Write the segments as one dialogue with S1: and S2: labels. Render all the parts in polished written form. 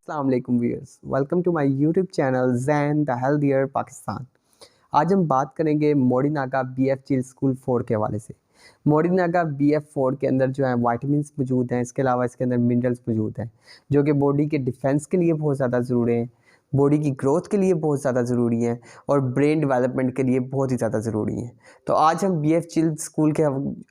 S1: अस्सलाम वालेकुम viewers, welcome to my YouTube channel Jain the healthier Pakistan. आज हम बात करेंगे मोड़ीनागा बीएफ चिल स्कूल 4 के हवाले से। मोड़ीनागा बीएफ 4 के अंदर जो है वाइटामिन मौजूद हैं, इसके अलावा इसके अंदर मिनरल्स मौजूद हैं जो कि बॉडी के डिफेंस के लिए बहुत ज़्यादा ज़रूरी हैं, बॉडी की ग्रोथ के लिए बहुत ज़्यादा ज़रूरी हैं और ब्रेन डेवलपमेंट के लिए बहुत ही ज़्यादा ज़रूरी हैं। तो आज हम बीएफ चिल स्कूल के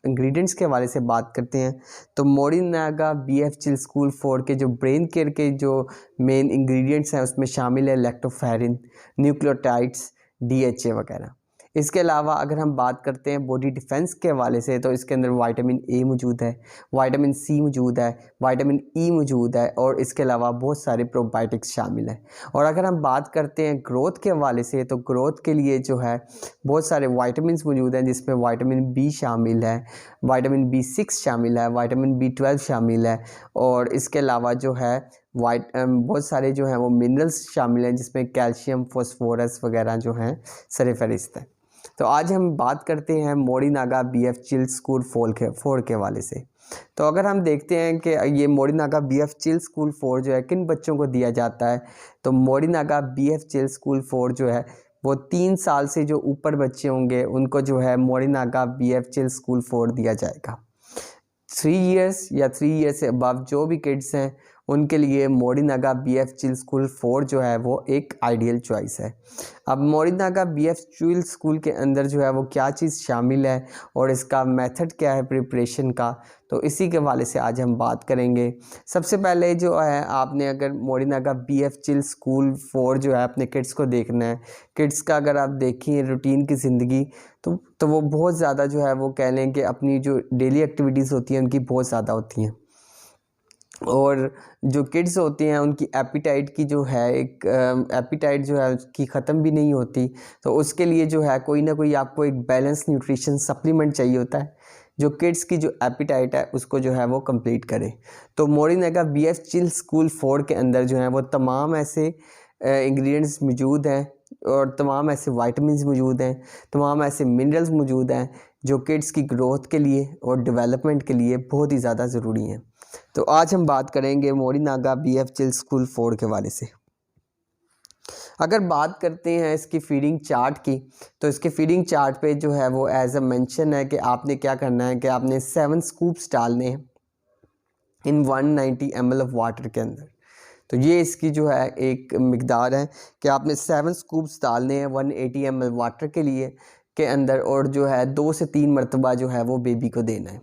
S1: इंग्रेडिएंट्स के हवाले से बात करते हैं। तो मोड़ीनागा बीएफ चिल स्कूल 4 के जो ब्रेन केयर के जो मेन इंग्रेडिएंट्स हैं उसमें शामिल है लैक्टोफेरिन, न्यूक्लियोटाइड्स, डीएचए वगैरह। इसके अलावा अगर हम बात करते हैं बॉडी डिफेंस के हवाले से तो इसके अंदर विटामिन ए मौजूद है, विटामिन सी मौजूद है, विटामिन ई मौजूद है और इसके अलावा बहुत सारे प्रोबायोटिक्स शामिल हैं। और अगर हम बात करते हैं ग्रोथ के हवाले से तो ग्रोथ के लिए जो है बहुत सारे विटामिन मौजूद हैं जिसमें विटामिन बी शामिल है, विटामिन बी6 शामिल है, विटामिन बी12 शामिल है और इसके अलावा जो है बहुत सारे जो हैं वो मिनरल्स शामिल हैं जिसमें कैल्शियम, फॉस्फोरस वगैरह जो हैं सरफहरिस्त है। तो आज हम बात करते हैं मोड़ीनागा बीएफ चिल स्कूल 4 के हवाले से। तो अगर हम देखते हैं कि ये मोड़ीनागा बीएफ चिल स्कूल 4 जो है किन बच्चों को दिया जाता है, तो मोड़ीनागा बीएफ चिल स्कूल 4 जो है वो 3 साल से जो ऊपर बच्चे होंगे उनको जो है मोड़ीनागा बीएफ चिल स्कूल 4 दिया जाएगा। 3 इयर्स या 3 इयर्स से अबव जो भी किड्स हैं उनके लिए मोड़ीनागा बीएफ चिल स्कूल 4 जो है वो एक आइडियल चॉइस है। अब मोड़ीनागा बीएफ चिल स्कूल के अंदर जो है वो क्या चीज़ शामिल है और इसका मेथड क्या है प्रिपरेशन का, तो इसी के हवाले से आज हम बात करेंगे। सबसे पहले जो है आपने अगर मोड़ीनागा बीएफ चिल स्कूल 4 जो है अपने किड्स को देखना है, किड्स का अगर आप देखें रूटीन की ज़िंदगी तो वो बहुत ज़्यादा जो है वो कह लें कि अपनी जो डेली एक्टिविटीज़ होती हैं उनकी बहुत ज़्यादा होती हैं और जो किड्स होते हैं उनकी एपिटाइट की जो है एक एपिटाइट जो है उसकी ख़त्म भी नहीं होती। तो उसके लिए जो है कोई ना कोई आपको एक बैलेंस न्यूट्रिशन सप्लीमेंट चाहिए होता है जो किड्स की जो एपिटाइट है उसको जो है वो कंप्लीट करे। तो मोड़ीनागा बीएफ चिल स्कूल 4 के अंदर जो है वो तमाम ऐसे इंग्रेडिएंट्स मौजूद हैं और तमाम ऐसे विटामिन्स मौजूद हैं, तमाम ऐसे मिनरल्स मौजूद हैं जो किड्स की ग्रोथ के लिए और डेवलपमेंट के लिए बहुत ही ज़्यादा ज़रूरी हैं। तो आज हम बात करेंगे मोड़ीनागा बीएफ चिल स्कूल 4 के हवाले से। अगर बात करते हैं इसकी फीडिंग चार्ट की तो इसके फीडिंग चार्ट पे जो है वो एज अ मेंशन है कि आपने क्या करना है कि आपने 7 स्कूप्स डालने हैं इन 190 ml ऑफ वाटर के अंदर। तो ये इसकी जो है एक मिकदार है कि आपने 7 स्कूप्स डालने हैं 180 ml वाटर के लिए के अंदर और जो है 2 से 3 मरतबा जो है वो बेबी को देना है।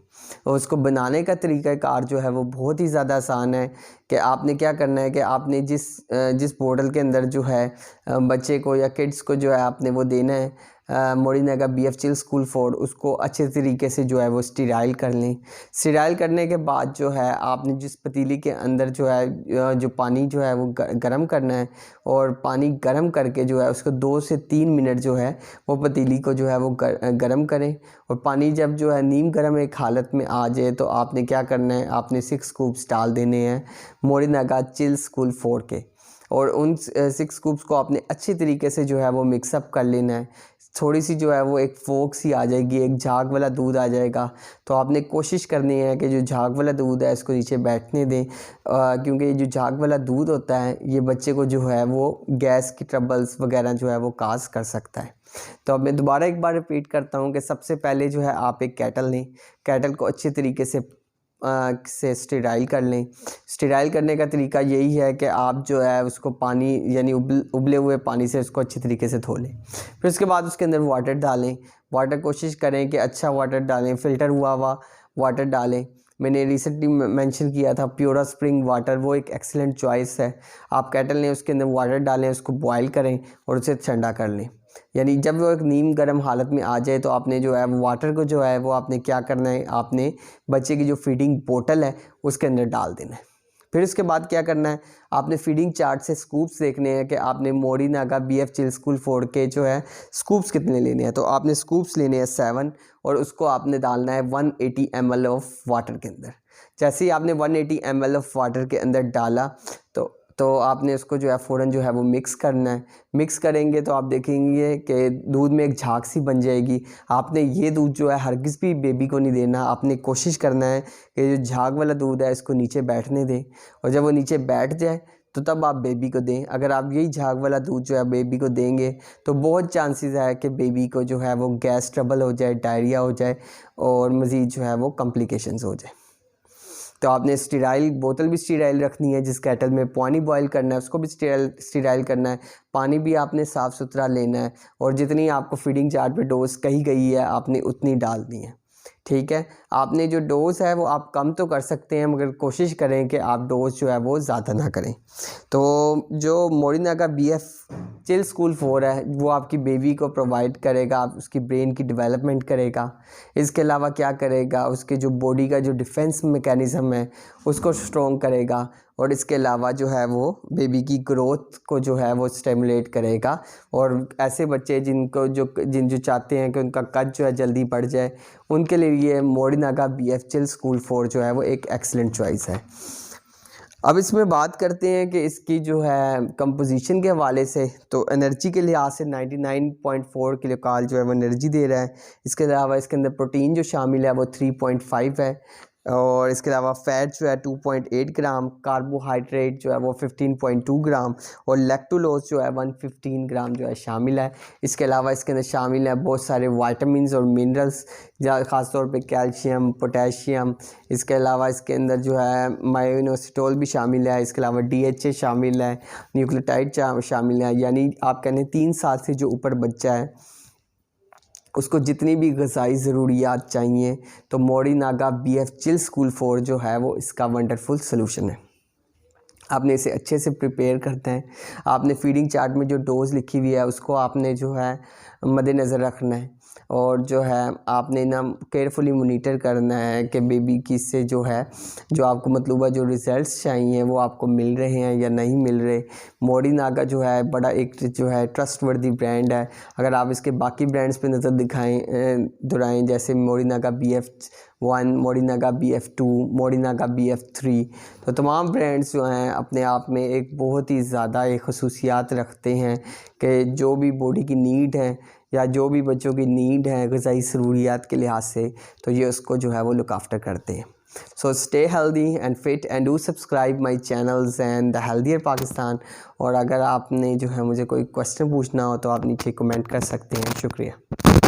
S1: और उसको बनाने का तरीक़ाकार जो है वो बहुत ही ज़्यादा आसान है कि आपने क्या करना है कि आपने जिस बोतल के अंदर जो है बच्चे को या किड्स को जो है आपने वो देना है मोड़ीनागा बीएफ चिल स्कूल 4 उसको अच्छे तरीके से जो है वो स्टीराइल कर लें। स्टीराइल करने के बाद जो है आपने जिस पतीली के अंदर जो है जो पानी जो है वो गर्म करना है और पानी गर्म करके जो है उसको 2 से 3 मिनट जो है वो पतीली को जो है वो गर्म करें और पानी जब जो है नीम गर्म एक हालत में आ जाए तो आपने क्या करना है, आपने 6 स्कूप्स डाल देने हैं मोड़ीनागा चिल स्कूल 4 के और उन 6 स्कूप्स को आपने अच्छी तरीके से जो है वो मिक्सअप कर लेना है। थोड़ी सी जो है वो एक फोक सी आ जाएगी, एक झाग वाला दूध आ जाएगा। तो आपने कोशिश करनी है कि जो झाग वाला दूध है इसको नीचे बैठने दें क्योंकि ये जो झाग वाला दूध होता है ये बच्चे को जो है वो गैस की ट्रबल्स वगैरह जो है वो काज कर सकता है। तो अब मैं दोबारा एक बार रिपीट करता हूँ कि सबसे पहले जो है आप एक केटल लें, केटल को अच्छे तरीके से स्टीराइल कर लें। स्टीराइल करने का तरीका यही है कि आप जो है उसको पानी यानी उबले हुए पानी से उसको अच्छी तरीके से धो लें। फिर उसके बाद उसके अंदर वाटर डालें। वाटर कोशिश करें कि अच्छा वाटर डालें, फ़िल्टर हुआ वाटर डालें। मैंने रिसेंटली मेंशन किया था प्योरा स्प्रिंग वाटर, वो एक एक्सीलेंट चॉइस है। आप केटल लें, उसके अंदर वाटर डालें, उसको बॉयल करें और उसे ठंडा कर लें। यानी जब वो एक नीम गर्म हालत में आ जाए तो आपने जो है वाटर को जो है वो आपने क्या करना है, आपने बच्चे की जो फीडिंग बोतल है उसके अंदर डाल देना है। फिर उसके बाद क्या करना है, आपने फीडिंग चार्ट से स्कूप्स देखने हैं कि आपने मोड़ीनागा बीएफ चिल स्कूल 4 के जो है स्कूप्स कितने लेने हैं। तो आपने स्कूप्स लेने हैं 7 और उसको आपने डालना है 180 ml ऑफ वाटर के अंदर। जैसे ही आपने 180 ml ऑफ वाटर के अंदर डाला तो आपने उसको जो है फ़ौरन जो है वो मिक्स करना है। मिक्स करेंगे तो आप देखेंगे कि दूध में एक झाग सी बन जाएगी। आपने ये दूध जो है हरगिज़ भी बेबी को नहीं देना। आपने कोशिश करना है कि जो झाग वाला दूध है इसको नीचे बैठने दें और जब वो नीचे बैठ जाए तो तब आप बेबी को दें। अगर आप यही झाग वाला दूध जो है बेबी को देंगे तो बहुत चांसेस है कि बेबी को जो है वो गैस ट्रबल हो जाए, डायरिया हो जाए और मज़ीद जो है वो कॉम्प्लिकेशंस हो जाए। तो आपने स्टीराइल बोतल भी स्टीराइल रखनी है, जिस केटल में पानी बॉईल करना है उसको भी स्टीराइल करना है। पानी भी आपने साफ़ सुथरा लेना है और जितनी आपको फीडिंग चार्ट पे डोज कही गई है आपने उतनी डालनी है। ठीक है, आपने जो डोज़ है वो आप कम तो कर सकते हैं, मगर कोशिश करें कि आप डोज़ जो है वो ज़्यादा ना करें। तो जो मोडिनागा BF चिल स्कूल 4 है वो आपकी बेबी को प्रोवाइड करेगा, आप उसकी ब्रेन की डेवलपमेंट करेगा। इसके अलावा क्या करेगा, उसके जो बॉडी का जो डिफेंस मैकेनिज़्म है उसको स्ट्रॉन्ग करेगा और इसके अलावा जो है वो बेबी की ग्रोथ को जो है वो स्टिमुलेट करेगा। और ऐसे बच्चे जिनको जो चाहते हैं कि उनका कद जो है जल्दी बढ़ जाए, उनके लिए ये मोडिनागा BF चिल स्कूल 4 जो है वो एक एक्सलेंट चॉइस है। अब इसमें बात करते हैं कि इसकी जो है कंपोजिशन के हवाले से, तो एनर्जी के लिहाज से 99.4 किलो कैलोरी जो है वो एनर्जी दे रहा है। इसके अलावा इसके अंदर प्रोटीन जो शामिल है वो 3.5 है और इसके अलावा फ़ैट जो है 2.8 ग्राम, कार्बोहाइड्रेट जो है वो 15.2 ग्राम और लैक्टोलोज जो है 115 ग्राम जो है शामिल है। इसके अलावा इसके अंदर शामिल है बहुत सारे वाइटामिन और मिनरल्स, ख़ासतौर पे कैल्शियम, पोटेशियम। इसके अलावा इसके अंदर जो है मायोइनोसिटोल भी शामिल है। इसके अलावा DHA शामिल है, न्यूक्लियोटाइड शामिल है। यानी आप कहने 3 साल से जो ऊपर बच्चा है उसको जितनी भी ग़िज़ाई ज़रूरियात चाहिए तो मोडिनागा BF चिल स्कूल 4 जो है वो इसका वंडरफुल सलूशन है। आपने इसे अच्छे से प्रिपेयर करते हैं। आपने फीडिंग चार्ट में जो डोज़ लिखी हुई है उसको आपने जो है मद्देनज़र रखना है और जो है आपने ना केयरफुली मोनीटर करना है कि बेबी की से जो है जो आपको मतलूबा जो रिज़ल्ट्स चाहिए वो आपको मिल रहे हैं या नहीं मिल रहे। मोडिनागा जो है बड़ा एक जो है ट्रस्टवर्दी ब्रांड है। अगर आप इसके बाकी ब्रांड्स पे नज़र दुराएं जैसे मोडिनागा BF1, मोडिनागा BF2, मोडिनागा BF3, तो तमाम ब्रांड्स जो हैं अपने आप में एक बहुत ही ज़्यादा एक खसूसियात रखते हैं कि जो भी बॉडी की नीड है या जो भी बच्चों की नीड है ग़िज़ाई ज़रूरियात के लिहाज से, तो ये उसको जो है वो लुक आफ्टर करते हैं। So stay healthy and fit and do subscribe my channels and the healthier Pakistan. और अगर आपने जो है मुझे कोई क्वेश्चन पूछना हो तो आप नीचे कमेंट कर सकते हैं। शुक्रिया।